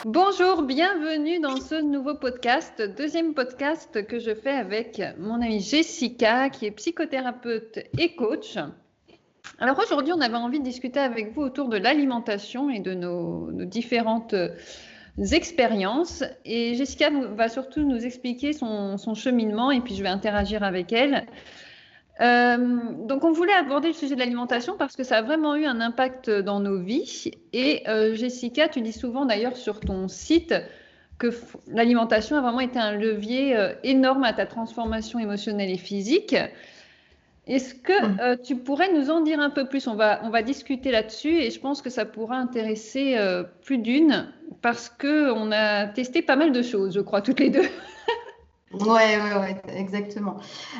Bonjour, bienvenue dans ce nouveau podcast, deuxième podcast que je fais avec mon amie Jessica, qui est psychothérapeute et coach. Alors aujourd'hui, on avait envie de discuter avec vous autour de l'alimentation et de nos différentes expériences. Et Jessica va surtout nous expliquer son cheminement et puis je vais interagir avec elle. Donc on voulait aborder le sujet de l'alimentation parce que ça a vraiment eu un impact dans nos vies. Et Jessica, tu dis souvent d'ailleurs sur ton site que l'alimentation a vraiment été un levier énorme à ta transformation émotionnelle et physique. Est-ce que tu pourrais nous en dire un peu plus? On va discuter là-dessus et je pense que ça pourra intéresser plus d'une parce qu'on a testé pas mal de choses, je crois, toutes les deux. Ouais, exactement.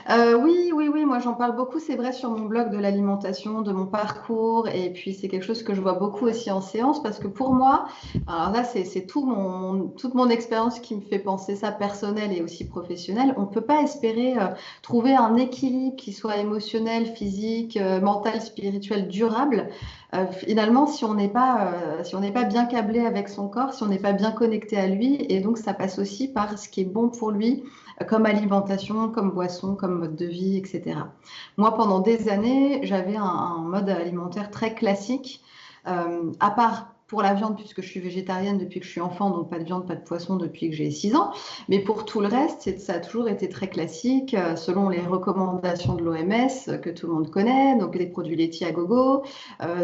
Oui, moi j'en parle beaucoup, c'est vrai, sur mon blog de l'alimentation, de mon parcours, et puis c'est quelque chose que je vois beaucoup aussi en séance, parce que pour moi, alors là c'est toute mon expérience qui me fait penser ça, personnel et aussi professionnel. On ne peut pas espérer trouver un équilibre qui soit émotionnel, physique, mental, spirituel, durable. Finalement, si on n'est pas bien câblé avec son corps, si on n'est pas bien connecté à lui, et donc ça passe aussi par ce qui est bon pour lui, comme alimentation, comme boisson, comme mode de vie, etc. Moi, pendant des années, j'avais un mode alimentaire très classique, à part pour la viande, puisque je suis végétarienne depuis que je suis enfant, donc pas de viande, pas de poisson depuis que j'ai 6 ans. Mais pour tout le reste, ça a toujours été très classique, selon les recommandations de l'OMS, que tout le monde connaît, donc des produits laitiers à gogo,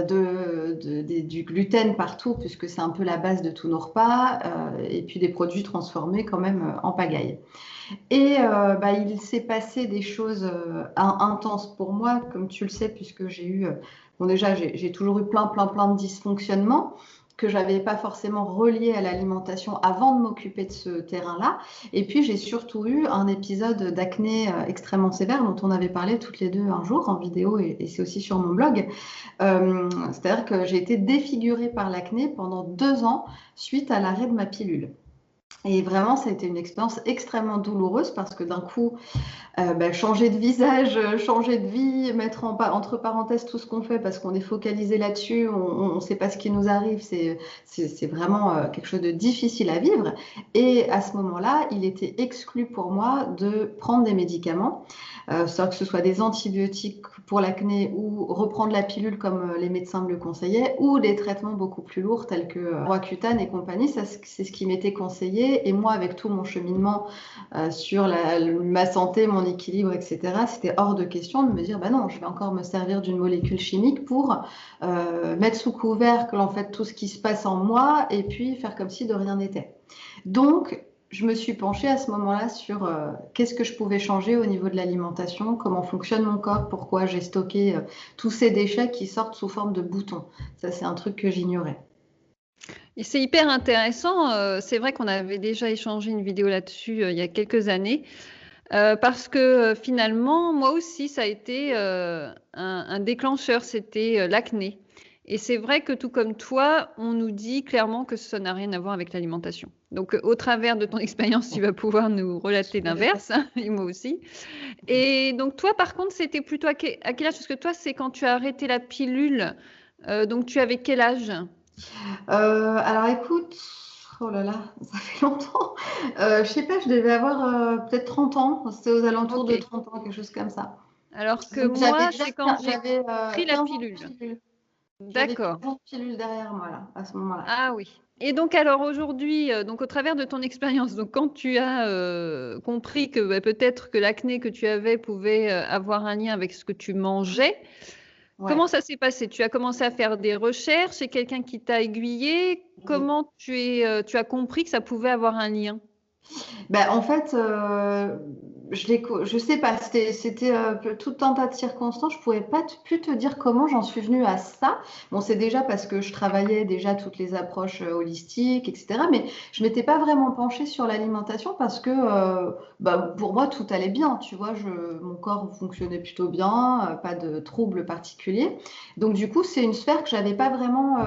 du gluten partout, puisque c'est un peu la base de tous nos repas, et puis des produits transformés quand même en pagaille. Et il s'est passé des choses intenses pour moi, comme tu le sais, puisque j'ai eu, bon déjà, j'ai toujours eu plein de dysfonctionnements que je n'avais pas forcément reliés à l'alimentation avant de m'occuper de ce terrain-là. Et puis, j'ai surtout eu un épisode d'acné extrêmement sévère dont on avait parlé toutes les deux un jour en vidéo, et c'est aussi sur mon blog. C'est-à-dire que j'ai été défigurée par l'acné pendant 2 ans suite à l'arrêt de ma pilule. Et vraiment, ça a été une expérience extrêmement douloureuse parce que d'un coup, changer de visage, changer de vie, mettre entre parenthèses tout ce qu'on fait parce qu'on est focalisé là-dessus, on ne sait pas ce qui nous arrive, c'est vraiment quelque chose de difficile à vivre. Et à ce moment-là, il était exclu pour moi de prendre des médicaments, que ce soit des antibiotiques pour l'acné ou reprendre la pilule comme les médecins me le conseillaient, ou des traitements beaucoup plus lourds tels que Roaccutane et compagnie. Ça, c'est ce qui m'était conseillé. Et moi, avec tout mon cheminement sur ma santé, mon équilibre, etc., c'était hors de question de me dire, bah non, je vais encore me servir d'une molécule chimique pour mettre sous couvercle en fait tout ce qui se passe en moi et puis faire comme si de rien n'était. Donc, je me suis penchée à ce moment-là sur qu'est-ce que je pouvais changer au niveau de l'alimentation, comment fonctionne mon corps, pourquoi j'ai stocké tous ces déchets qui sortent sous forme de boutons. Ça, c'est un truc que j'ignorais. Et c'est hyper intéressant. C'est vrai qu'on avait déjà échangé une vidéo là-dessus il y a quelques années. Parce que finalement, moi aussi, ça a été un déclencheur, c'était l'acné. Et c'est vrai que tout comme toi, on nous dit clairement que ça n'a rien à voir avec l'alimentation. Donc, au travers de ton expérience, tu vas pouvoir nous relater l'inverse, hein, et moi aussi. Et donc, toi, par contre, c'était plutôt à quel âge? Parce que toi, c'est quand tu as arrêté la pilule. Donc, tu avais quel âge? Alors écoute, oh là là, ça fait longtemps. Je sais pas, je devais avoir peut-être 30 ans. C'était aux alentours de Ok. 30 ans, quelque chose comme ça. Alors que Donc j'avais moi, déjà c'est quand j'ai j'avais pris la 15 ans de pilule. pilule. J'avais D'accord. 15 ans de pilule derrière moi là, à ce moment-là. Ah oui. Et donc alors aujourd'hui, donc au travers de ton expérience, donc quand tu as compris que peut-être que l'acné que tu avais pouvait avoir un lien avec ce que tu mangeais, Ouais. comment ça s'est passé? Tu as commencé à faire des recherches, c'est quelqu'un qui t'a aiguillé? Comment tu as compris que ça pouvait avoir un lien? Ben, en fait, je sais pas, c'était tout un tas de circonstances. Je pourrais pas plus te dire comment j'en suis venue à ça. Bon, c'est déjà parce que je travaillais déjà toutes les approches holistiques, etc. Mais je m'étais pas vraiment penchée sur l'alimentation parce que pour moi, tout allait bien. Tu vois, mon corps fonctionnait plutôt bien, pas de troubles particuliers. Donc, du coup, c'est une sphère que j'avais pas vraiment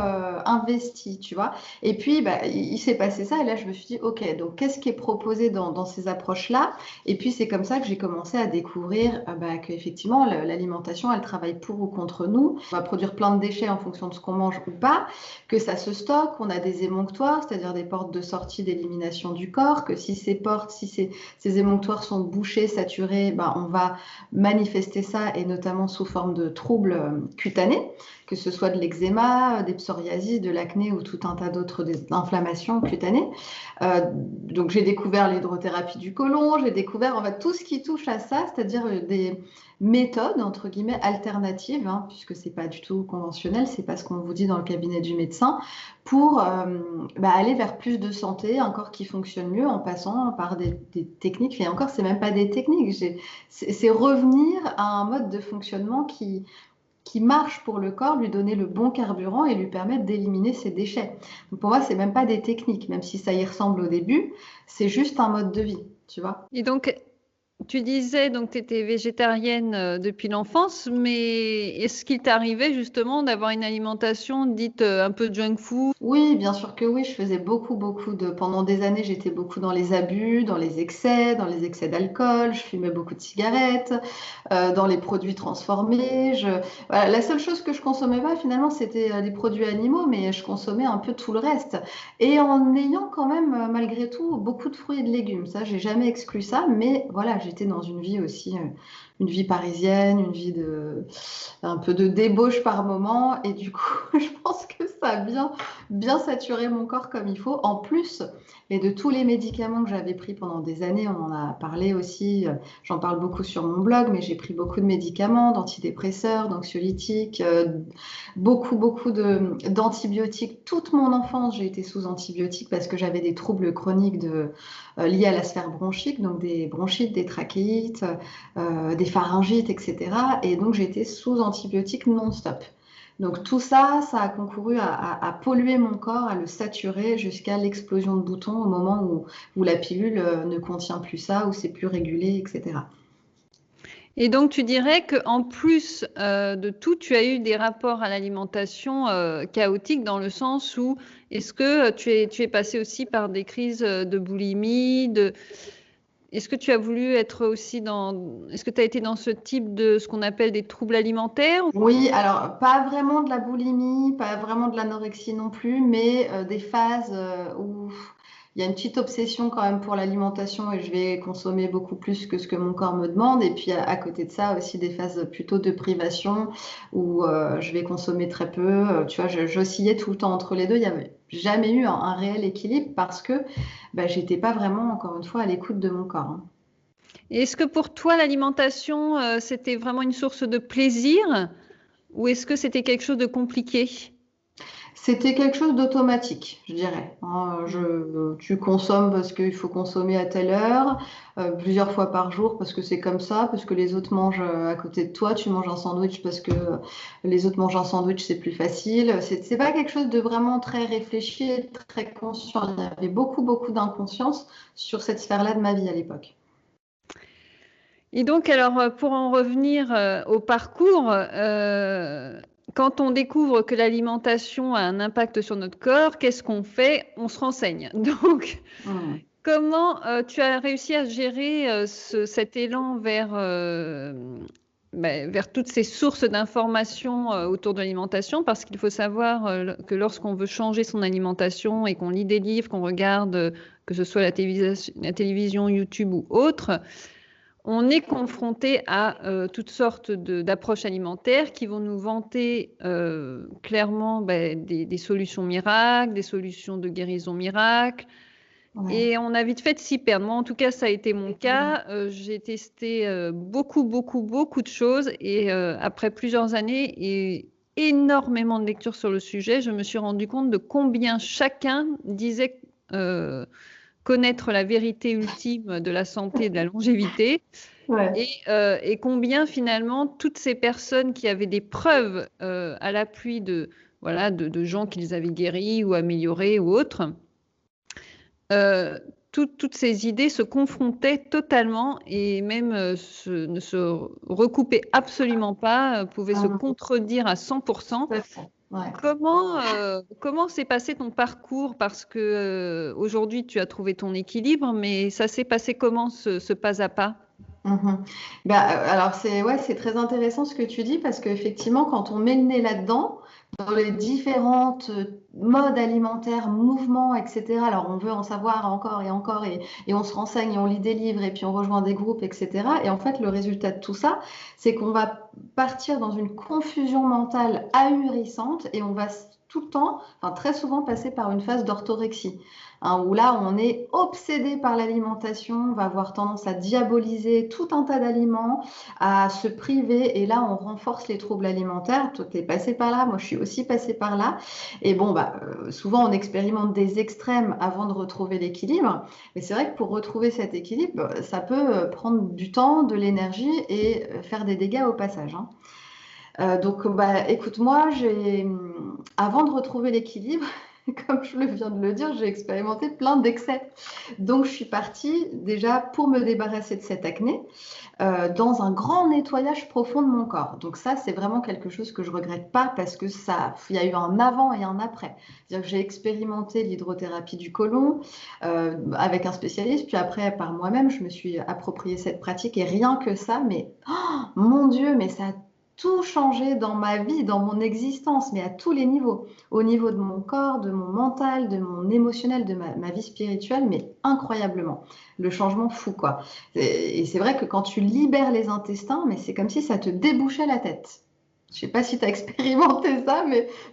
investie, tu vois. Et puis, il s'est passé ça et là, je me suis dit, OK, donc qu'est-ce qui est proposer dans ces approches-là. Et puis, c'est comme ça que j'ai commencé à découvrir qu'effectivement, l'alimentation, elle travaille pour ou contre nous. On va produire plein de déchets en fonction de ce qu'on mange ou pas, que ça se stocke, on a des émonctoires, c'est-à-dire des portes de sortie d'élimination du corps, que si ces émonctoires sont bouchés, saturés, on va manifester ça, et notamment sous forme de troubles cutanés, que ce soit de l'eczéma, des psoriasis, de l'acné ou tout un tas d'autres inflammations cutanées. Donc j'ai découvert l'hydrothérapie du côlon, j'ai découvert en fait tout ce qui touche à ça, c'est-à-dire des méthodes entre guillemets alternatives, puisque c'est pas du tout conventionnel, c'est pas ce qu'on vous dit dans le cabinet du médecin, pour aller vers plus de santé, un corps qui fonctionne mieux en passant par des techniques. Et encore, c'est même pas des techniques, c'est revenir à un mode de fonctionnement qui marche pour le corps, lui donner le bon carburant et lui permettre d'éliminer ses déchets. Donc pour moi, c'est même pas des techniques, même si ça y ressemble au début, c'est juste un mode de vie, tu vois. Et donc, tu disais donc tu étais végétarienne depuis l'enfance, mais est-ce qu'il t'arrivait justement d'avoir une alimentation dite un peu junk food? Oui, bien sûr que oui. Je faisais beaucoup pendant des années, j'étais beaucoup dans les abus, dans les excès d'alcool. Je fumais beaucoup de cigarettes, dans les produits transformés. Voilà, la seule chose que je consommais pas finalement, c'était des produits animaux, mais je consommais un peu tout le reste. Et en ayant quand même, malgré tout, beaucoup de fruits et de légumes. Ça, j'ai jamais exclu ça, mais voilà, j'étais dans une vie aussi, une vie parisienne, une vie un peu de débauche par moment. Et du coup, je pense que ça a bien saturé mon corps comme il faut. En plus, et de tous les médicaments que j'avais pris pendant des années, on en a parlé aussi, j'en parle beaucoup sur mon blog, mais j'ai pris beaucoup de médicaments, d'antidépresseurs, d'anxiolytiques, beaucoup d'antibiotiques. Toute mon enfance, j'ai été sous antibiotiques parce que j'avais des troubles chroniques liés à la sphère bronchique, donc des bronchites, des trachéites, des pharyngites, etc. Et donc j'ai été sous antibiotiques non-stop. Donc tout ça, ça a concouru à polluer mon corps, à le saturer jusqu'à l'explosion de boutons au moment où la pilule ne contient plus ça, où c'est plus régulé, etc. Et donc tu dirais qu'en plus de tout, tu as eu des rapports à l'alimentation chaotiques dans le sens où est-ce que tu es passé aussi par des crises de boulimie, Est-ce que tu as voulu être aussi Est-ce que tu as été dans ce type de ce qu'on appelle des troubles alimentaires? Oui, alors pas vraiment de la boulimie, pas vraiment de l'anorexie non plus, mais des phases où il y a une petite obsession quand même pour l'alimentation et je vais consommer beaucoup plus que ce que mon corps me demande. Et puis à côté de ça aussi des phases plutôt de privation où je vais consommer très peu. Tu vois, j'oscillais tout le temps entre les deux. Il n'y avait jamais eu un réel équilibre parce que j'étais pas vraiment, encore une fois, à l'écoute de mon corps. Et est-ce que pour toi, l'alimentation, c'était vraiment une source de plaisir ou est-ce que c'était quelque chose de compliqué? C'était quelque chose d'automatique, je dirais. Tu consommes parce qu'il faut consommer à telle heure, plusieurs fois par jour parce que c'est comme ça, parce que les autres mangent à côté de toi, tu manges un sandwich parce que les autres mangent un sandwich, c'est plus facile. C'est pas quelque chose de vraiment très réfléchi, très conscient. Il y avait beaucoup d'inconscience sur cette sphère-là de ma vie à l'époque. Et donc, alors, pour en revenir au parcours, quand on découvre que l'alimentation a un impact sur notre corps, qu'est-ce qu'on fait? On se renseigne. Donc, comment tu as réussi à gérer cet élan vers toutes ces sources d'informations autour de l'alimentation? Parce qu'il faut savoir que lorsqu'on veut changer son alimentation et qu'on lit des livres, qu'on regarde, que ce soit la télévision, YouTube ou autre, on est confronté à toutes sortes d'approches alimentaires qui vont nous vanter clairement des solutions miracles, des solutions de guérison miracle. Ouais. Et on a vite fait de s'y perdre. Moi, en tout cas, ça a été mon cas. J'ai testé beaucoup de choses et après plusieurs années et énormément de lectures sur le sujet, je me suis rendu compte de combien chacun disait connaître la vérité ultime de la santé et de la longévité. Ouais. Et combien finalement toutes ces personnes qui avaient des preuves à l'appui de gens qu'ils avaient guéris ou améliorés ou autres, toutes ces idées se confrontaient totalement et même ne se recoupaient absolument pas, pouvaient se contredire à 100%. Ouais. Comment s'est passé ton parcours? Parce que aujourd'hui, tu as trouvé ton équilibre, mais ça s'est passé comment ce pas à pas? Mhm. Alors c'est très intéressant ce que tu dis parce qu'effectivement quand on met le nez là-dedans, dans les différentes modes alimentaires, mouvements, etc. Alors on veut en savoir encore et encore et on se renseigne et on lit des livres et puis on rejoint des groupes, etc. Et en fait le résultat de tout ça, c'est qu'on va partir dans une confusion mentale ahurissante et on va tout le temps, enfin très souvent passer par une phase d'orthorexie. Hein, où là, on est obsédé par l'alimentation, on va avoir tendance à diaboliser tout un tas d'aliments, à se priver, et là, on renforce les troubles alimentaires. Toi, tu es passé par là, moi, je suis aussi passée par là. Et bon, souvent, on expérimente des extrêmes avant de retrouver l'équilibre. Mais c'est vrai que pour retrouver cet équilibre, ça peut prendre du temps, de l'énergie et faire des dégâts au passage. Hein. Donc, écoute, moi, avant de retrouver l'équilibre, comme je viens de le dire, j'ai expérimenté plein d'excès. Donc, je suis partie déjà pour me débarrasser de cette acné dans un grand nettoyage profond de mon corps. Donc, ça, c'est vraiment quelque chose que je regrette pas parce que il y a eu un avant et un après. C'est-à-dire que j'ai expérimenté l'hydrothérapie du côlon avec un spécialiste, puis après, par moi-même, je me suis approprié cette pratique et rien que ça, mais mon Dieu, mais ça a tout changé dans ma vie, dans mon existence, mais à tous les niveaux. Au niveau de mon corps, de mon mental, de mon émotionnel, de ma vie spirituelle, mais incroyablement. Le changement fou, quoi. Et c'est vrai que quand tu libères les intestins, mais c'est comme si ça te débouchait la tête. Je ne sais pas si tu as expérimenté ça,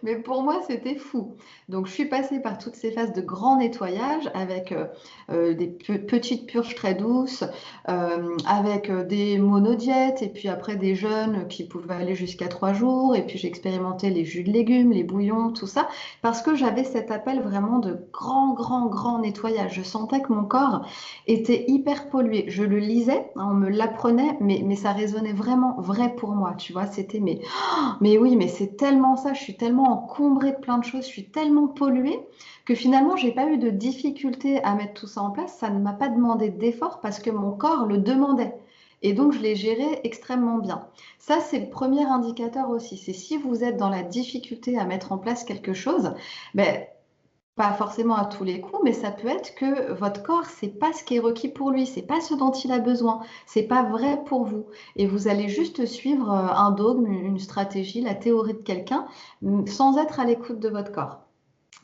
mais pour moi, c'était fou. Donc, je suis passée par toutes ces phases de grand nettoyage avec des petites purges très douces, avec des monodiètes et puis après des jeûnes qui pouvaient aller jusqu'à 3 jours. Et puis, j'ai expérimenté les jus de légumes, les bouillons, tout ça, parce que j'avais cet appel vraiment de grand, grand, grand nettoyage. Je sentais que mon corps était hyper pollué. Je le lisais, hein, on me l'apprenait, mais ça résonnait vraiment vrai pour moi. Tu vois, c'était mais oui, mais c'est tellement ça, je suis tellement encombrée de plein de choses, je suis tellement polluée que finalement, j'ai pas eu de difficulté à mettre tout ça en place. Ça ne m'a pas demandé d'effort parce que mon corps le demandait. Et donc, je l'ai géré extrêmement bien. Ça, c'est le premier indicateur aussi. C'est si vous êtes dans la difficulté à mettre en place quelque chose, ben, pas forcément à tous les coups, mais ça peut être que votre corps, c'est pas ce qui est requis pour lui, c'est pas ce dont il a besoin, c'est pas vrai pour vous. Et vous allez juste suivre un dogme, une stratégie, la théorie de quelqu'un, sans être à l'écoute de votre corps.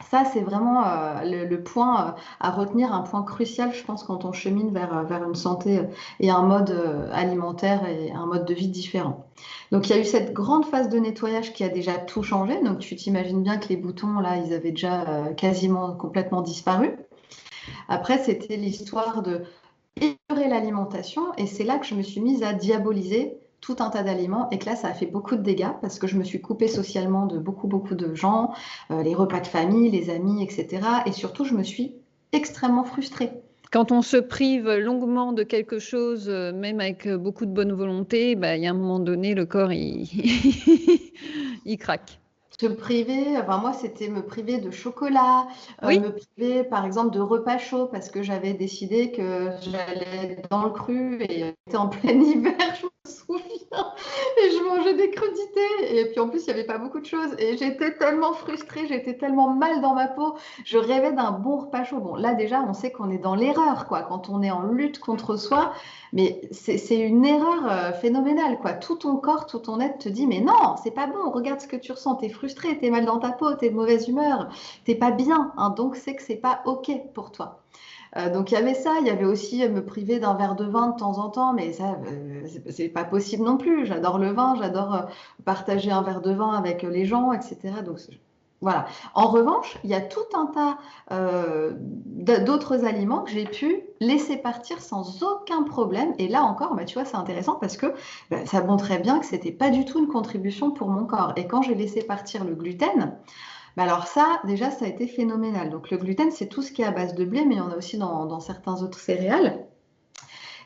Ça, c'est vraiment le point à retenir, un point crucial, je pense, quand on chemine vers une santé et un mode alimentaire et un mode de vie différent. Donc, il y a eu cette grande phase de nettoyage qui a déjà tout changé. Donc, tu t'imagines bien que les boutons, là, ils avaient déjà quasiment complètement disparu. Après, c'était l'histoire de épurer l'alimentation et c'est là que je me suis mise à diaboliser tout un tas d'aliments et que là, ça a fait beaucoup de dégâts parce que je me suis coupée socialement de beaucoup, beaucoup de gens, les repas de famille, les amis, etc. Et surtout, je me suis extrêmement frustrée. Quand on se prive longuement de quelque chose, même avec beaucoup de bonne volonté, bah, il y a un moment donné, le corps, il craque. Se priver, enfin moi c'était me priver de chocolat, Oui, me priver par exemple de repas chauds parce que j'avais décidé que j'allais dans le cru et c'était en plein hiver, je me souviens, et je mangeais des crudités et puis en plus il n'y avait pas beaucoup de choses et j'étais tellement frustrée, j'étais tellement mal dans ma peau, je rêvais d'un bon repas chaud. Bon là déjà on sait qu'on est dans l'erreur quoi, quand on est en lutte contre soi, mais c'est une erreur phénoménale, quoi. Tout ton corps, tout ton être te dit, mais non, c'est pas bon, regarde ce que tu ressens, t'es frustré, t'es mal dans ta peau, t'es de mauvaise humeur, t'es pas bien, hein, donc c'est que c'est pas OK pour toi. Donc il y avait ça, il y avait aussi me priver d'un verre de vin de temps en temps, mais ça, c'est pas possible non plus. J'adore le vin, j'adore partager un verre de vin avec les gens, etc. Donc voilà. En revanche, il y a tout un tas d'autres aliments que j'ai pu laisser partir sans aucun problème. Et là encore, tu vois, c'est intéressant parce que ça montrait bien que c'était pas du tout une contribution pour mon corps. Et quand j'ai laissé partir le gluten, alors ça, déjà, ça a été phénoménal. Donc le gluten, c'est tout ce qui est à base de blé, mais il y en a aussi dans certains autres céréales.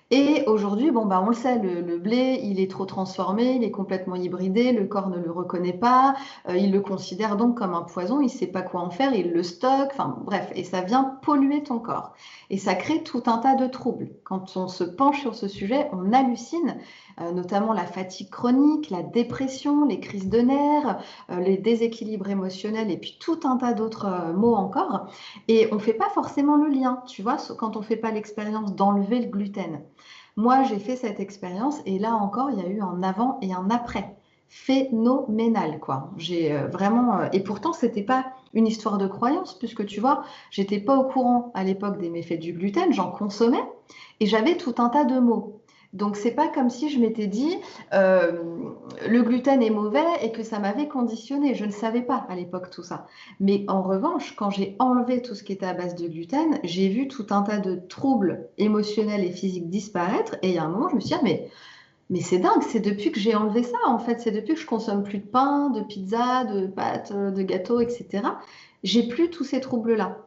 Et aujourd'hui, bon, bah, on le sait, le blé, il est trop transformé, il est complètement hybridé, le corps ne le reconnaît pas, il le considère donc comme un poison, il ne sait pas quoi en faire, il le stocke, enfin bref, et ça vient polluer ton corps. Et ça crée tout un tas de troubles. Quand on se penche sur ce sujet, on hallucine, notamment la fatigue chronique, la dépression, les crises de nerfs, les déséquilibres émotionnels, et puis tout un tas d'autres mots encore. Et on ne fait pas forcément le lien, tu vois, quand on ne fait pas l'expérience d'enlever le gluten. Moi, j'ai fait cette expérience et là encore, il y a eu un avant et un après. Phénoménal, quoi. J'ai vraiment. Et pourtant, c'était pas une histoire de croyance, puisque tu vois, j'étais pas au courant à l'époque des méfaits du gluten, j'en consommais et j'avais tout un tas de mots. Donc, c'est pas comme si je m'étais dit euh, le gluten est mauvais et que ça m'avait conditionné. Je ne savais pas à l'époque tout ça. Mais en revanche, quand j'ai enlevé tout ce qui était à base de gluten, j'ai vu tout un tas de troubles émotionnels et physiques disparaître. Et il y a un moment, je me suis dit, ah, mais c'est dingue, c'est depuis que j'ai enlevé ça, en fait. C'est depuis que je consomme plus de pain, de pizza, de pâtes, de gâteaux, etc. J'ai plus tous ces troubles-là.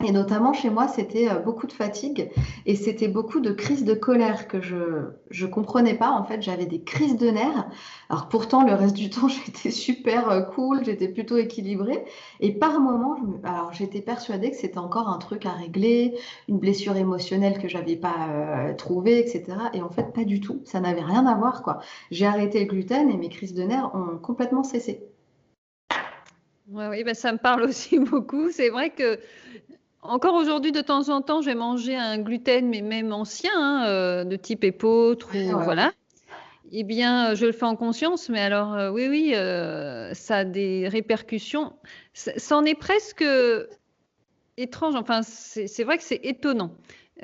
Et notamment chez moi, c'était beaucoup de fatigue et c'était beaucoup de crises de colère que je comprenais pas. En fait, j'avais des crises de nerfs. Alors pourtant, le reste du temps, j'étais super cool, j'étais plutôt équilibrée. Et par moments, alors j'étais persuadée que c'était encore un truc à régler, une blessure émotionnelle que j'avais pas trouvée, etc. Et en fait, pas du tout. Ça n'avait rien à voir, quoi. J'ai arrêté le gluten et mes crises de nerfs ont complètement cessé. Ouais, oui, ben, ça me parle aussi beaucoup. C'est vrai que encore aujourd'hui, de temps en temps, je vais manger un gluten, mais même ancien, hein, de type épeautre Ouais, ou ouais, voilà. Eh bien, je le fais en conscience, mais alors oui, oui, ça a des répercussions. C'en est presque étrange. Enfin, c'est vrai que c'est étonnant.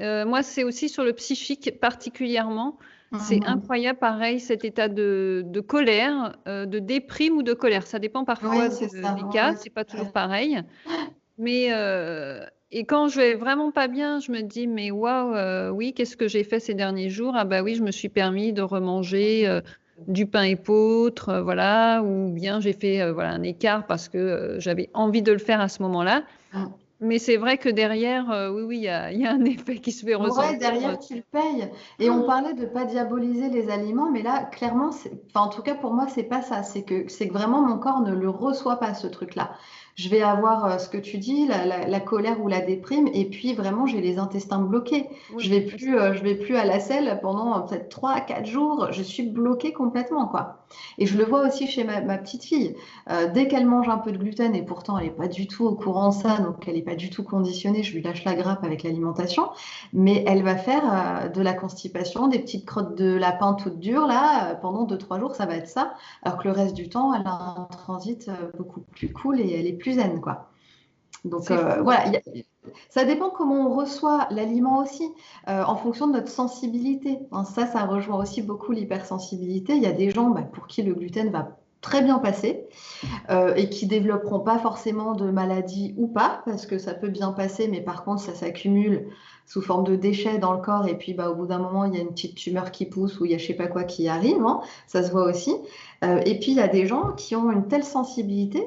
Moi, c'est aussi sur le psychique particulièrement. C'est Mhm. incroyable, pareil, cet état de colère, de déprime ou de colère. Ça dépend parfois Oui, c'est ça. des Ouais, cas. ouais, C'est pas tout à toujours fait. pareil. Mais et quand je vais vraiment pas bien, je me dis mais waouh, oui, qu'est-ce que j'ai fait ces derniers jours? Ah bah oui, je me suis permis de remanger du pain épeautre, voilà, ou bien j'ai fait voilà un écart parce que j'avais envie de le faire à ce moment-là. Mm. Mais c'est vrai que derrière, oui, oui, il y a un effet qui se fait Ouais, ressentir. derrière, tu le payes. Et on parlait de pas diaboliser les aliments, mais là, clairement, enfin, en tout cas, pour moi, c'est pas ça. C'est que vraiment, mon corps ne le reçoit pas, ce truc-là. Je vais avoir ce que tu dis, la colère ou la déprime, et puis vraiment, j'ai les intestins bloqués. Oui. Je vais plus à la selle pendant peut-être 3 à 4 jours. Je suis bloquée complètement, quoi. Et je le vois aussi chez ma petite fille. Dès qu'elle mange un peu de gluten, et pourtant, elle n'est pas du tout au courant de ça, donc elle n'est pas du tout conditionnée, je lui lâche la grappe avec l'alimentation. Mais elle va faire de la constipation, des petites crottes de lapin toutes dures, là, pendant 2, 3 jours, ça va être ça. Alors que le reste du temps, elle a un transit beaucoup plus cool et elle est plus zen, quoi. Donc C'est fou, hein. voilà, ça dépend comment on reçoit l'aliment aussi, en fonction de notre sensibilité. Hein, ça rejoint aussi beaucoup l'hypersensibilité. Il y a des gens pour qui le gluten va très bien passer et qui développeront pas forcément de maladie ou pas, parce que ça peut bien passer, mais par contre, ça s'accumule sous forme de déchets dans le corps, et puis au bout d'un moment, il y a une petite tumeur qui pousse ou il y a je sais pas quoi qui arrive, hein, ça se voit aussi. Et puis, il y a des gens qui ont une telle sensibilité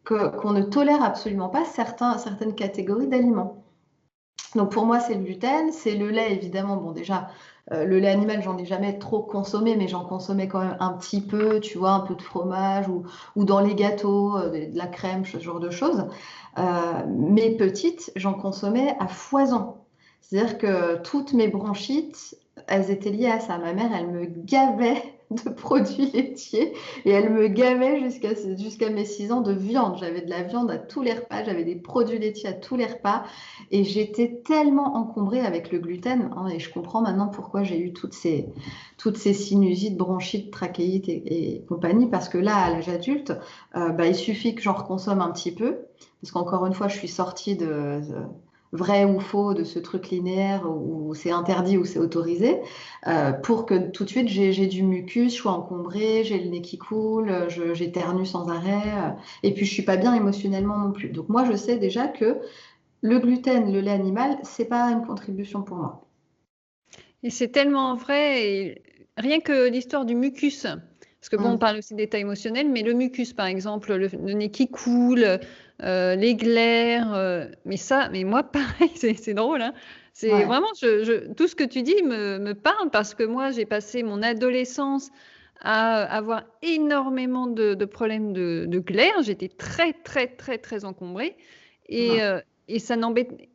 qu'on ne tolère absolument pas certaines catégories d'aliments. Donc pour moi, c'est le gluten, c'est le lait, évidemment. Bon, déjà, le lait animal, j'en ai jamais trop consommé, mais j'en consommais quand même un petit peu, tu vois, un peu de fromage ou dans les gâteaux, de la crème, ce genre de choses. Mais petite, j'en consommais à foison. C'est-à-dire que toutes mes bronchites, elles étaient liées à ça. Ma mère, elle me gavait de produits laitiers et elle me gavait jusqu'à mes 6 ans de viande. J'avais de la viande à tous les repas, j'avais des produits laitiers à tous les repas. Et j'étais tellement encombrée avec le gluten, hein, et je comprends maintenant pourquoi j'ai eu toutes ces sinusites, bronchites, trachéites et compagnie, parce que là, à l'âge adulte, il suffit que j'en reconsomme un petit peu, parce qu'encore une fois, je suis sortie de vrai ou faux de ce truc linéaire où c'est interdit ou c'est autorisé, pour que tout de suite j'ai du mucus, je sois encombrée, j'ai le nez qui coule, j'éternue sans arrêt, et puis je suis pas bien émotionnellement non plus. Donc moi, je sais déjà que le gluten, le lait animal, c'est pas une contribution pour moi. Et c'est tellement vrai. Et rien que l'histoire du mucus, parce que bon, on Mm. parle aussi d'état émotionnel, mais le mucus, par exemple, le nez qui coule, les glaires, mais ça, mais moi, pareil, c'est drôle, hein. C'est Ouais. vraiment, tout ce que tu dis me parle parce que moi, j'ai passé mon adolescence à avoir énormément de problèmes de glaire. J'étais très, très, très, très encombrée et, Ouais. euh, et ça n'embêtait,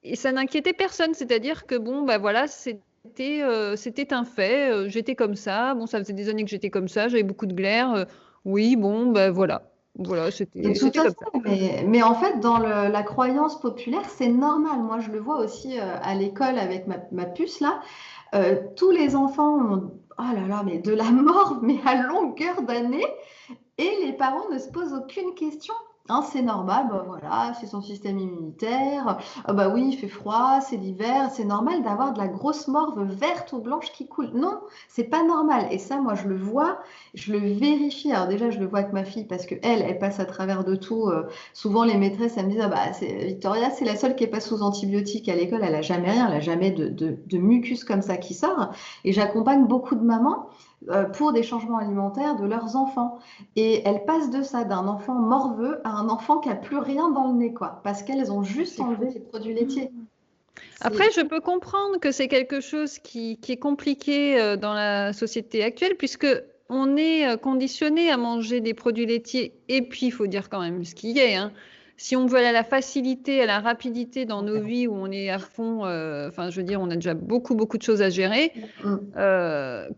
et ça n'inquiétait personne. C'est-à-dire que bon, bah voilà, c'était un fait. J'étais comme ça. Bon, ça faisait des années que j'étais comme ça. J'avais beaucoup de glaire. Oui, bon, bah voilà. Voilà, De toute c'était comme façon, ça. mais en fait, dans la croyance populaire, c'est normal. Moi, je le vois aussi à l'école avec ma puce là. Tous les enfants ont, oh là là, mais de la mort, mais à longueur d'année. Et les parents ne se posent aucune question. Hein, c'est normal, bah voilà, c'est son système immunitaire. Ah bah oui, il fait froid, c'est l'hiver, c'est normal d'avoir de la grosse morve verte ou blanche qui coule. Non, c'est pas normal. Et ça, moi, je le vois, je le vérifie. Alors déjà, je le vois avec ma fille parce que elle passe à travers de tout. Souvent, les maîtresses, elles me disent, ah bah, Victoria, c'est la seule qui est pas sous antibiotiques à l'école. Elle a jamais rien, elle a jamais de mucus comme ça qui sort. Et j'accompagne beaucoup de mamans pour des changements alimentaires de leurs enfants. Et elles passent de ça, d'un enfant morveux à un enfant qui a plus rien dans le nez, quoi, parce qu'elles ont juste C'est fou. enlevé les produits laitiers. Après, C'est je peux comprendre que c'est quelque chose qui est compliqué dans la société actuelle, puisque on est conditionné à manger des produits laitiers. Et puis, il faut dire quand même ce qu'il y est, hein. Si on veut aller à la facilité, à la rapidité dans nos vies où on est à fond, enfin, je veux dire, on a déjà beaucoup, beaucoup de choses à gérer. Mm.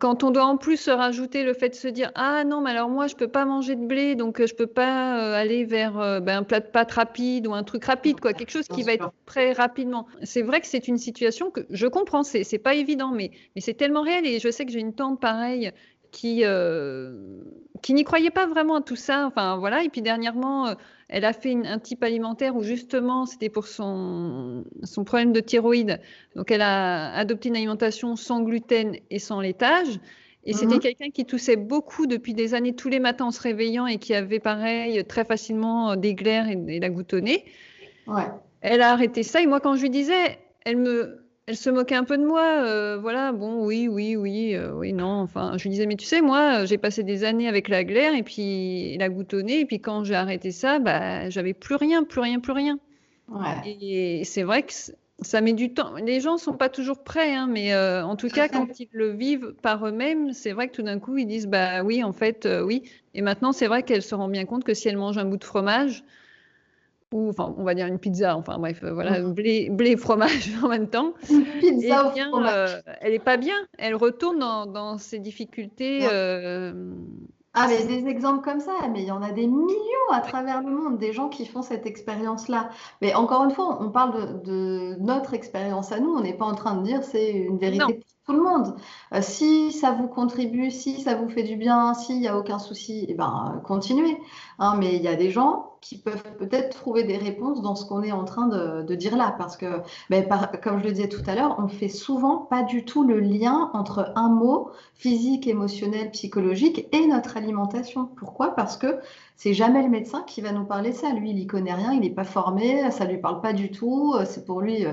Quand on doit en plus se rajouter le fait de se dire ah non mais alors moi je peux pas manger de blé donc je peux pas aller vers un plat de pâtes rapide ou un truc rapide quoi, quelque chose Bien qui va être sûr. prêt rapidement. C'est vrai que c'est une situation que je comprends, c'est pas évident mais c'est tellement réel et je sais que j'ai une tante pareille qui qui n'y croyait pas vraiment à tout ça. Enfin voilà et puis dernièrement elle a fait un type alimentaire où justement c'était pour son problème de thyroïde. Donc, elle a adopté une alimentation sans gluten et sans laitage. Et c'était Mhm. quelqu'un qui toussait beaucoup depuis des années, tous les matins en se réveillant et qui avait pareil très facilement des glaires et la goutte au nez. Ouais. Elle a arrêté ça. Et moi, quand je lui disais, elle se moquait un peu de moi. Voilà, bon, oui, oui, oui, oui, non. Enfin, je lui disais, mais tu sais, moi, j'ai passé des années avec la glaire et puis la goutte au nez. Et puis quand j'ai arrêté ça, bah, j'avais plus rien, plus rien, plus rien. Ouais. Et c'est vrai que ça met du temps. Les gens sont pas toujours prêts, hein, mais en tout Tout à cas, fait. quand ils le vivent par eux-mêmes, c'est vrai que tout d'un coup, ils disent, bah oui, en fait, oui. Et maintenant, c'est vrai qu'elle se rend bien compte que si elle mange un bout de fromage, ou enfin, on va dire une pizza, enfin bref, voilà, Mm. blé et fromage en même temps, Une eh pizza au bien, fromage. elle est pas bien. Elle retourne dans ses difficultés. Ah, mais des exemples comme ça, mais il y en a des millions à travers le monde, des gens qui font cette expérience-là. Mais encore une fois, on parle de notre expérience à nous, on n'est pas en train de dire c'est une Non. vérité pour tout le monde. Si ça vous contribue, si ça vous fait du bien, s'il n'y a aucun souci, eh ben, continuez. Hein, mais il y a des gens qui peuvent peut-être trouver des réponses dans ce qu'on est en train de dire là, parce que, mais comme je le disais tout à l'heure, on fait souvent pas du tout le lien entre un mot physique, émotionnel, psychologique et notre alimentation. Pourquoi? Parce que c'est jamais le médecin qui va nous parler de ça. Lui, il y connaît rien, il n'est pas formé, ça lui parle pas du tout. C'est pour lui,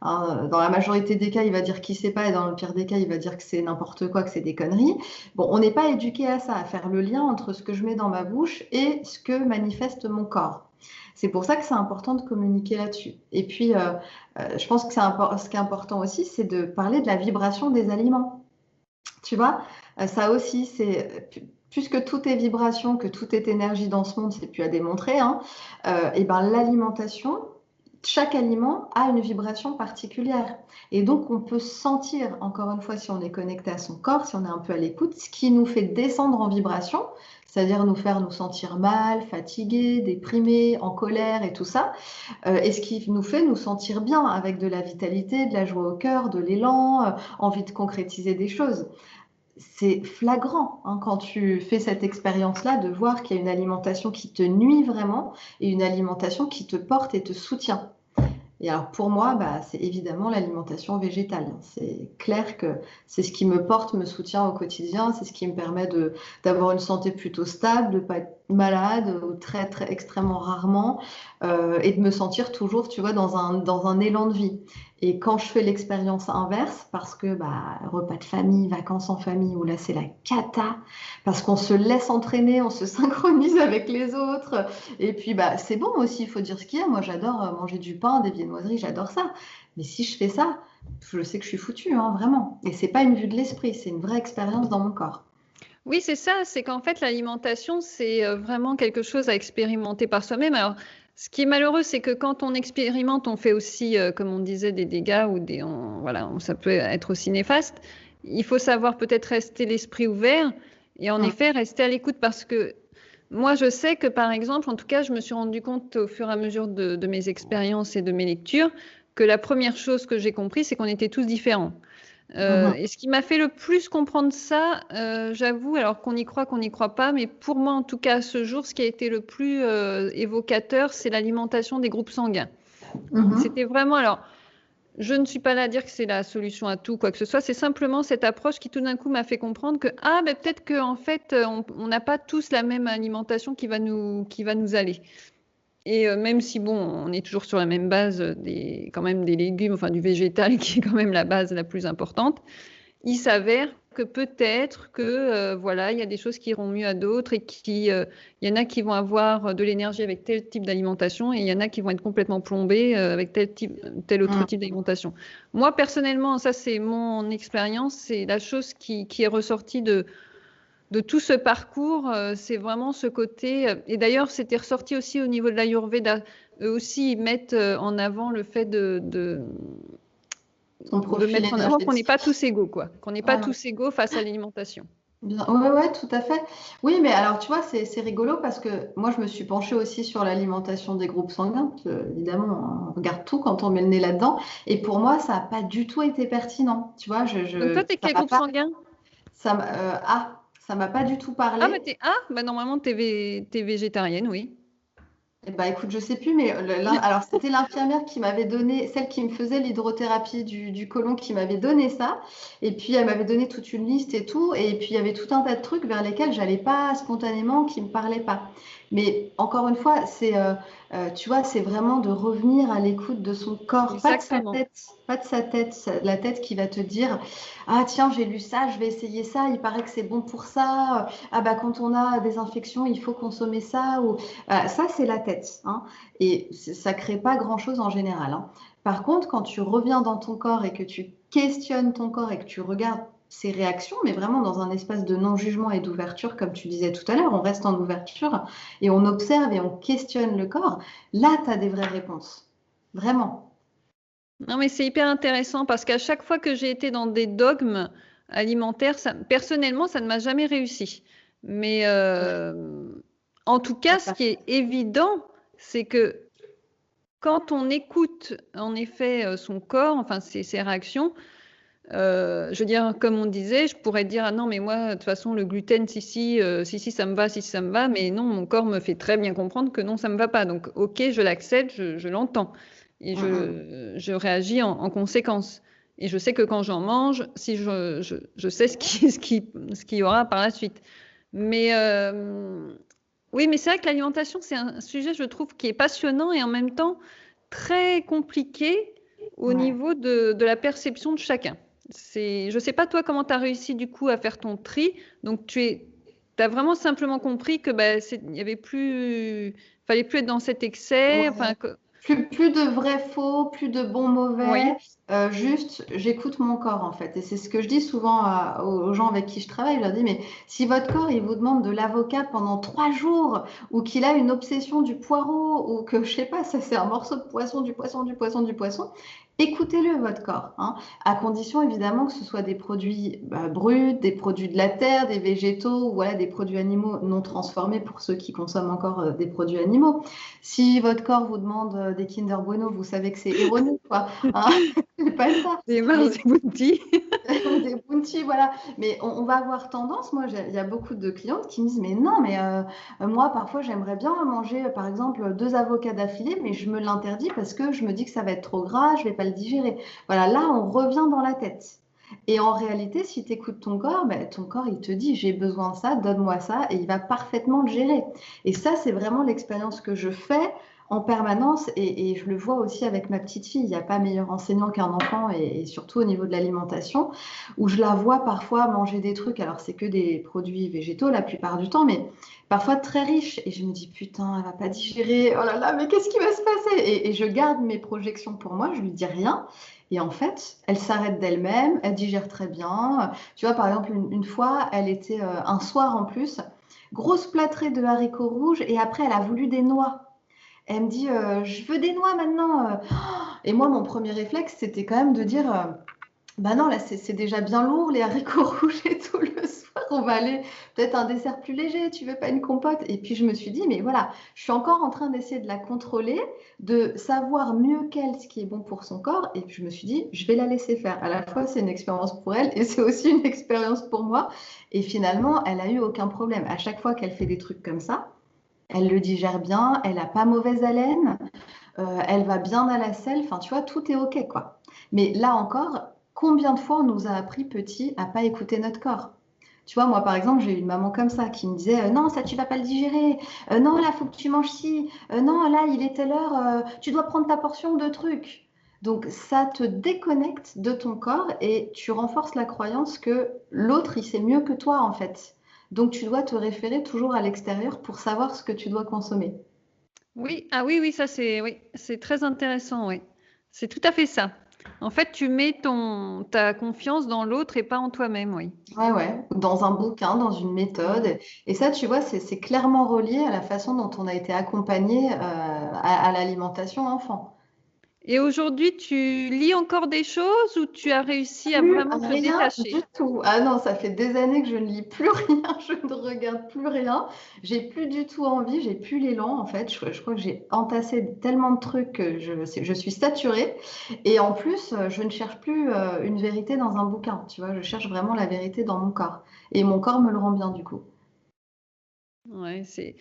dans la majorité des cas, il va dire qu'il sait pas, et dans le pire des cas, il va dire que c'est n'importe quoi, que c'est des conneries. Bon, on n'est pas éduqué à ça, à faire le lien entre ce que je mets dans ma bouche et ce que manifeste mon corps. C'est pour ça que c'est important de communiquer là-dessus. Et puis, je pense que ce qui est important aussi, c'est de parler de la vibration des aliments. Tu vois, ça aussi, c'est puisque tout est vibration, que tout est énergie dans ce monde, c'est plus à démontrer, hein, et ben l'alimentation, chaque aliment a une vibration particulière. Et donc, on peut sentir, encore une fois, si on est connecté à son corps, si on est un peu à l'écoute, ce qui nous fait descendre en vibration, c'est-à-dire nous faire nous sentir mal, fatigués, déprimés, en colère et tout ça, et ce qui nous fait nous sentir bien, avec de la vitalité, de la joie au cœur, de l'élan, envie de concrétiser des choses. C'est flagrant hein, quand tu fais cette expérience-là de voir qu'il y a une alimentation qui te nuit vraiment et une alimentation qui te porte et te soutient. Et alors pour moi, bah, c'est évidemment l'alimentation végétale. C'est clair que c'est ce qui me porte, me soutient au quotidien, c'est ce qui me permet d'avoir une santé plutôt stable, de ne pas être malade ou très, très extrêmement rarement et de me sentir toujours, tu vois, dans un élan de vie. Et quand je fais l'expérience inverse, parce que repas de famille, vacances en famille, où là c'est la cata, parce qu'on se laisse entraîner, on se synchronise avec les autres, et puis c'est bon aussi, il faut dire ce qu'il y a. Moi j'adore manger du pain, des viennoiseries, j'adore ça. Mais si je fais ça, je sais que je suis foutue, hein, vraiment. Et c'est pas une vue de l'esprit, c'est une vraie expérience dans mon corps. Oui, c'est ça, c'est qu'en fait, l'alimentation, c'est vraiment quelque chose à expérimenter par soi-même. Alors, ce qui est malheureux, c'est que quand on expérimente, on fait aussi, comme on disait, des dégâts ou voilà, ça peut être aussi néfaste. Il faut savoir peut-être rester l'esprit ouvert et en Mm. effet rester à l'écoute parce que moi, je sais que par exemple, en tout cas, je me suis rendu compte au fur et à mesure de mes expériences et de mes lectures que la première chose que j'ai compris, c'est qu'on était tous différents. Mhm. Et ce qui m'a fait le plus comprendre ça, j'avoue, alors qu'on n'y croit pas, mais pour moi, en tout cas, à ce jour, ce qui a été le plus évocateur, c'est l'alimentation des groupes sanguins. Mhm. C'était vraiment, alors, je ne suis pas là à dire que c'est la solution à tout, quoi que ce soit, c'est simplement cette approche qui tout d'un coup m'a fait comprendre que, ah, ben, peut-être qu'en fait, on n'a pas tous la même alimentation qui va nous aller. Et même si, bon, on est toujours sur la même base quand même des légumes, enfin du végétal, qui est quand même la base la plus importante, il s'avère que peut-être que voilà, il y a des choses qui iront mieux à d'autres et il y en a qui vont avoir de l'énergie avec tel type d'alimentation et il y en a qui vont être complètement plombés avec tel autre Mm. type d'alimentation. Moi, personnellement, ça c'est mon expérience, c'est la chose qui est ressortie de tout ce parcours, c'est vraiment ce côté. Et d'ailleurs, c'était ressorti aussi au niveau de l'Ayurveda. Eux aussi, ils mettent en avant le fait Ton de profil mettre en avant qu'on n'est pas énergétique. tous égaux, quoi. Qu'on n'est pas Ouais, ouais. tous égaux face à l'alimentation. Bien. Ouais, ouais, tout à fait. Oui, mais alors, tu vois, c'est rigolo parce que moi, je me suis penchée aussi sur l'alimentation des groupes sanguins. Parce que, évidemment, on regarde tout quand on met le nez là-dedans. Et pour moi, ça n'a pas du tout été pertinent. Tu vois, Donc toi, t'es ça quel m'a groupe pas, sanguin? ça m'a pas du tout Ah, bah parlé. t'es A? Bah normalement, t'es végétarienne, oui. Eh ben, écoute, je sais plus, mais alors c'était l'infirmière qui m'avait donné, celle qui me faisait l'hydrothérapie du côlon, qui m'avait donné ça. Et puis elle m'avait donné toute une liste et tout. Et puis il y avait tout un tas de trucs vers lesquels j'allais pas spontanément, qui me parlaient pas. Mais encore une fois, tu vois, c'est vraiment de revenir à l'écoute de son corps, pas de sa Exactement. tête, pas de sa tête, la tête qui va te dire, ah tiens, j'ai lu ça, je vais essayer ça. Il paraît que c'est bon pour ça. Ah bah quand on a des infections, il faut consommer ça. Ça, c'est la tête, hein, et ça crée pas grand-chose en général, hein. Par contre, quand tu reviens dans ton corps et que tu questionnes ton corps et que tu regardes ses réactions, mais vraiment dans un espace de non-jugement et d'ouverture, comme tu disais tout à l'heure, on reste en ouverture et on observe et on questionne le corps, là, tu as des vraies réponses. Vraiment. Non, mais c'est hyper intéressant parce qu'à chaque fois que j'ai été dans des dogmes alimentaires, personnellement, ça ne m'a jamais réussi. Mais en tout cas, ce qui est évident, c'est que quand on écoute en effet son corps, enfin ses réactions, je veux dire, comme on disait, je pourrais dire, ah non, mais moi, de toute façon, le gluten, si, ça me va, si, ça me va, mais non, mon corps me fait très bien comprendre que non, ça me va pas. Donc, ok, je l'accepte, je l'entends et Mm, je réagis en conséquence. Et je sais que quand j'en mange, si je sais ce qu'il y aura par la suite. Mais oui, mais c'est vrai que l'alimentation, c'est un sujet, je trouve, qui est passionnant et en même temps très compliqué au mm. Ouais. niveau de la perception de chacun. Je ne sais pas toi comment tu as réussi du coup à faire ton tri. Donc as vraiment simplement compris que il y avait plus, fallait plus être dans cet excès. Ouais. Enfin, Plus de vrai faux, plus de bon mauvais, oui. juste j'écoute mon corps en fait. Et c'est ce que je dis souvent aux gens avec qui je travaille. Je leur dis, mais si votre corps il vous demande de l'avocat pendant 3 jours, ou qu'il a une obsession du poireau, ou que je sais pas, ça c'est un morceau de poisson, du poisson, du poisson, du poisson, écoutez-le votre corps, hein, à condition évidemment que ce soit des produits bruts, des produits de la terre, des végétaux, ou voilà, des produits animaux non transformés pour ceux qui consomment encore des produits animaux. Si votre corps vous demande des Kinder Bueno, vous savez que c'est erroné, quoi. Hein. C'est pas ça. Des Mars Mais et Bounty. ou des Bounty, voilà. Mais on va avoir tendance, moi, il y a beaucoup de clientes qui me disent, mais non, mais moi, parfois, j'aimerais bien manger, par exemple, 2 avocats d'affilée, mais je me l'interdis parce que je me dis que ça va être trop gras, je vais pas le digérer. Voilà, là, on revient dans la tête. Et en réalité, si tu écoutes ton corps, ben, ton corps, il te dit, j'ai besoin de ça, donne-moi ça, et il va parfaitement le gérer. Et ça, c'est vraiment l'expérience que je fais en permanence, et je le vois aussi avec ma petite fille. Il n'y a pas meilleur enseignant qu'un enfant, et surtout au niveau de l'alimentation, où je la vois parfois manger des trucs. Alors, c'est que des produits végétaux la plupart du temps, mais parfois très riches. Et je me dis, putain, elle va pas digérer. Oh là là, mais qu'est-ce qui va se passer? Et je garde mes projections pour moi, je lui dis rien. Et en fait, elle s'arrête d'elle-même, elle digère très bien. Tu vois, par exemple, une fois, elle était un soir en plus, grosse plâtrée de haricots rouges, et après, elle a voulu des noix. Elle me dit, je veux des noix maintenant. Et moi, mon premier réflexe, c'était quand même de dire, bah non, là, c'est déjà bien lourd, les haricots rouges et tout le soir. On va aller peut-être un dessert plus léger, tu veux pas une compote? Et puis je me suis dit, mais voilà, je suis encore en train d'essayer de la contrôler, de savoir mieux qu'elle ce qui est bon pour son corps. Et puis je me suis dit, je vais la laisser faire. À la fois, c'est une expérience pour elle et c'est aussi une expérience pour moi. Et finalement, elle a eu aucun problème. À chaque fois qu'elle fait des trucs comme ça, elle le digère bien, elle n'a pas mauvaise haleine, elle va bien à la selle, enfin tu vois, tout est ok quoi. Mais là encore, combien de fois on nous a appris petit à pas écouter notre corps? Tu vois, moi par exemple, j'ai eu une maman comme ça qui me disait non, ça tu vas pas le digérer, non, là faut que tu manges ci, non, là il est telle heure, tu dois prendre ta portion de trucs. Donc ça te déconnecte de ton corps et tu renforces la croyance que l'autre il sait mieux que toi en fait. Donc tu dois te référer toujours à l'extérieur pour savoir ce que tu dois consommer. Oui, ah oui, oui, ça c'est très intéressant, oui. C'est tout à fait ça. En fait, tu mets ta confiance dans l'autre et pas en toi-même, oui. Ouais, ouais, dans un bouquin, dans une méthode. Et ça, tu vois, c'est clairement relié à la façon dont on a été accompagné à l'alimentation enfant. Et aujourd'hui, tu lis encore des choses ou tu as réussi à Plus vraiment te rien du détacher? tout. Ah non, ça fait des années que je ne lis plus rien, je ne regarde plus rien. J'ai plus du tout envie, j'ai plus l'élan en fait. Je crois que j'ai entassé tellement de trucs que je suis saturée. Et en plus, je ne cherche plus une vérité dans un bouquin. Tu vois, je cherche vraiment la vérité dans mon corps. Et mon corps me le rend bien du coup. Ouais, c'est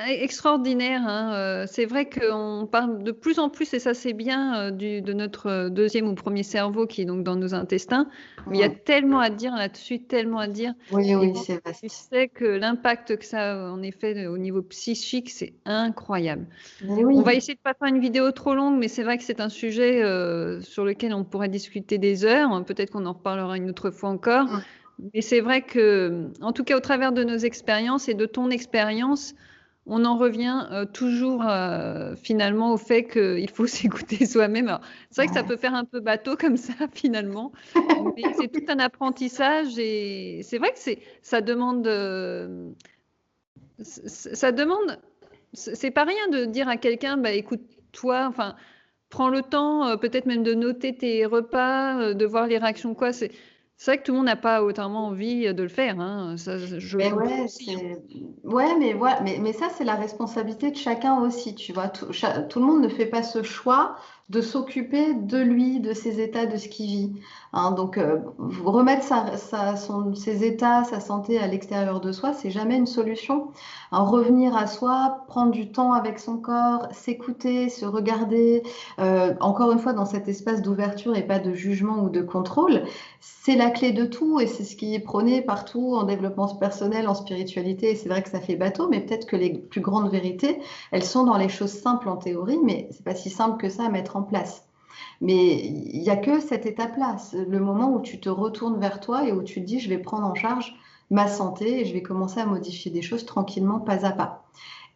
extraordinaire, hein, c'est vrai qu'on parle de plus en plus et ça c'est bien, de notre, 2e ou premier cerveau qui est donc dans nos intestins, mais il y a Mm. tellement à dire là-dessus, tellement à dire Oui, et oui, quand c'est tu vaste. sais que l'impact que ça a en effet, au niveau psychique, c'est incroyable. Mais On oui. va essayer de pas faire une vidéo trop longue, mais c'est vrai que c'est un sujet, sur lequel on pourrait discuter des heures. Peut-être qu'on en reparlera une autre fois encore. Mm. Mais c'est vrai que, en tout cas, au travers de nos expériences et de ton expérience, on en revient, toujours, finalement au fait qu'il faut s'écouter soi-même. Alors, c'est vrai que ça Ouais. peut faire un peu bateau comme ça finalement, mais c'est tout un apprentissage et c'est vrai que ça demande, ça demande c'est pas rien de dire à quelqu'un, bah écoute-toi, enfin, prends le temps, peut-être même de noter tes repas, de voir les réactions, quoi. C'est vrai que tout le monde n'a pas autrement envie de le faire, hein. Ça, je le Mais comprends ouais, aussi, hein. mais voilà, mais ça, c'est la responsabilité de chacun aussi, tu vois. Tout le monde ne fait pas ce choix de s'occuper de lui, de ses états, de ce qu'il vit. Hein. Donc, remettre ses états, sa santé à l'extérieur de soi, c'est jamais une solution. Hein, revenir à soi, prendre du temps avec son corps, s'écouter, se regarder, encore une fois, dans cet espace d'ouverture et pas de jugement ou de contrôle. C'est la clé de tout et c'est ce qui est prôné partout en développement personnel, en spiritualité. Et c'est vrai que ça fait bateau, mais peut-être que les plus grandes vérités, elles sont dans les choses simples en théorie, mais c'est pas si simple que ça à mettre en place. Mais il n'y a que cette étape-là, c'est le moment où tu te retournes vers toi et où tu te dis, je vais prendre en charge ma santé et je vais commencer à modifier des choses tranquillement, pas à pas.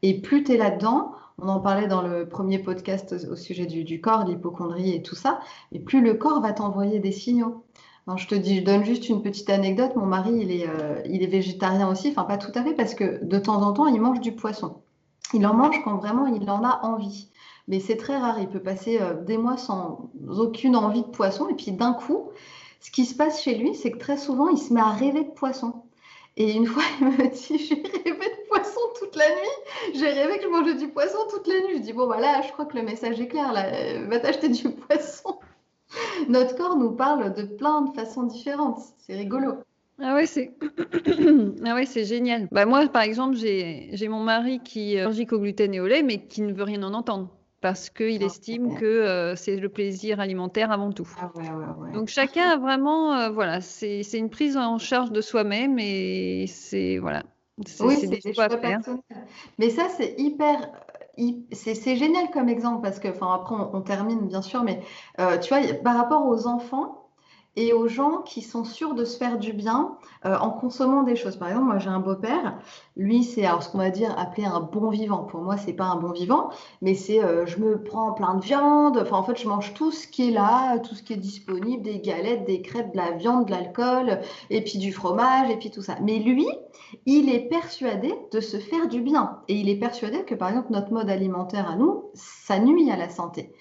Et plus tu es là-dedans, on en parlait dans le premier podcast au sujet du corps, l'hypocondrie et tout ça, et plus le corps va t'envoyer des signaux. Alors, je donne juste une petite anecdote. Mon mari, il est végétarien aussi, enfin pas tout à fait, parce que de temps en temps, il mange du poisson. Il en mange quand vraiment il en a envie. Mais c'est très rare. Il peut passer des mois sans aucune envie de poisson. Et puis d'un coup, ce qui se passe chez lui, c'est que très souvent, il se met à rêver de poisson. Et une fois, il me dit, j'ai rêvé de poisson toute la nuit. J'ai rêvé que je mangeais du poisson toute la nuit. Je dis, bon, voilà, je crois que le message est clair. Là, va t'acheter du poisson. Notre corps nous parle de plein de façons différentes. C'est rigolo. Ah ouais, c'est ah ouais, c'est génial. Bah, moi, par exemple, j'ai mon mari qui est allergique au gluten et au lait, mais qui ne veut rien en entendre parce qu'il Ah estime ouais, que, c'est le plaisir alimentaire avant tout. ah ouais, ouais, ouais. Donc chacun a vraiment, voilà, c'est une prise en charge de soi-même et c'est voilà, Oui, c'est c'est des des choix à choix faire. personnels. Mais ça, c'est hyper, c'est génial comme exemple parce que, enfin, après, on termine bien sûr, mais tu vois, par rapport aux enfants et aux gens qui sont sûrs de se faire du bien en consommant des choses. Par exemple, moi, j'ai un beau-père. Lui, c'est alors ce qu'on va dire appeler un bon vivant. Pour moi, c'est pas un bon vivant, mais c'est je me prends plein de viande. Enfin, en fait, je mange tout ce qui est là, tout ce qui est disponible, des galettes, des crêpes, de la viande, de l'alcool, et puis du fromage, et puis tout ça. Mais lui, il est persuadé de se faire du bien. Et il est persuadé que, par exemple, notre mode alimentaire à nous, ça nuit à la santé.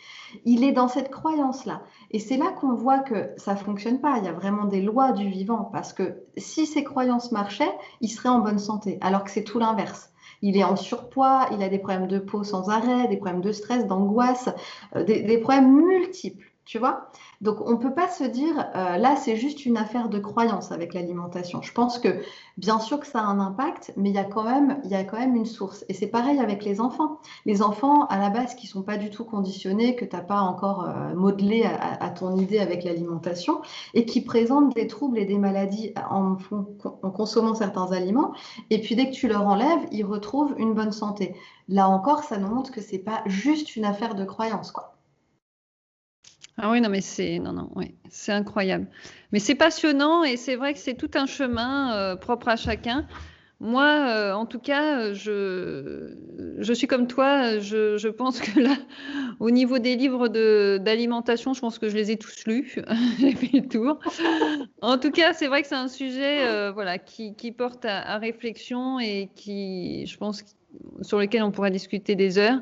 Il est dans cette croyance-là. Et c'est là qu'on voit que ça ne fonctionne pas. Il y a vraiment des lois du vivant. Parce que si ces croyances marchaient, il serait en bonne santé. Alors que c'est tout l'inverse. Il est en surpoids, il a des problèmes de peau sans arrêt, des problèmes de stress, d'angoisse, des problèmes multiples. Tu vois? Donc, on ne peut pas se dire, là, c'est juste une affaire de croyance avec l'alimentation. Je pense que, bien sûr que ça a un impact, mais il y a quand même une source. Et c'est pareil avec les enfants. Les enfants, à la base, qui sont pas du tout conditionnés, que tu n'as pas encore modelé à ton idée avec l'alimentation, et qui présentent des troubles et des maladies en consommant certains aliments, et puis dès que tu leur enlèves, ils retrouvent une bonne santé. Là encore, ça nous montre que c'est pas juste une affaire de croyance, quoi. Ah oui, non, mais c'est incroyable. Mais c'est passionnant et c'est vrai que c'est tout un chemin propre à chacun. Moi, en tout cas, je suis comme toi. Je pense que là, au niveau des livres d'alimentation, je pense que je les ai tous lus. J'ai fait le tour. En tout cas, c'est vrai que c'est un sujet voilà, qui porte à réflexion et je pense, sur lequel on pourra discuter des heures.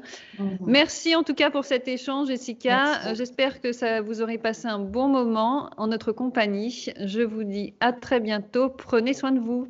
Merci en tout cas pour cet échange, Jessica. Merci. J'espère que vous aurez passé un bon moment en notre compagnie. Je vous dis à très bientôt. Prenez soin de vous.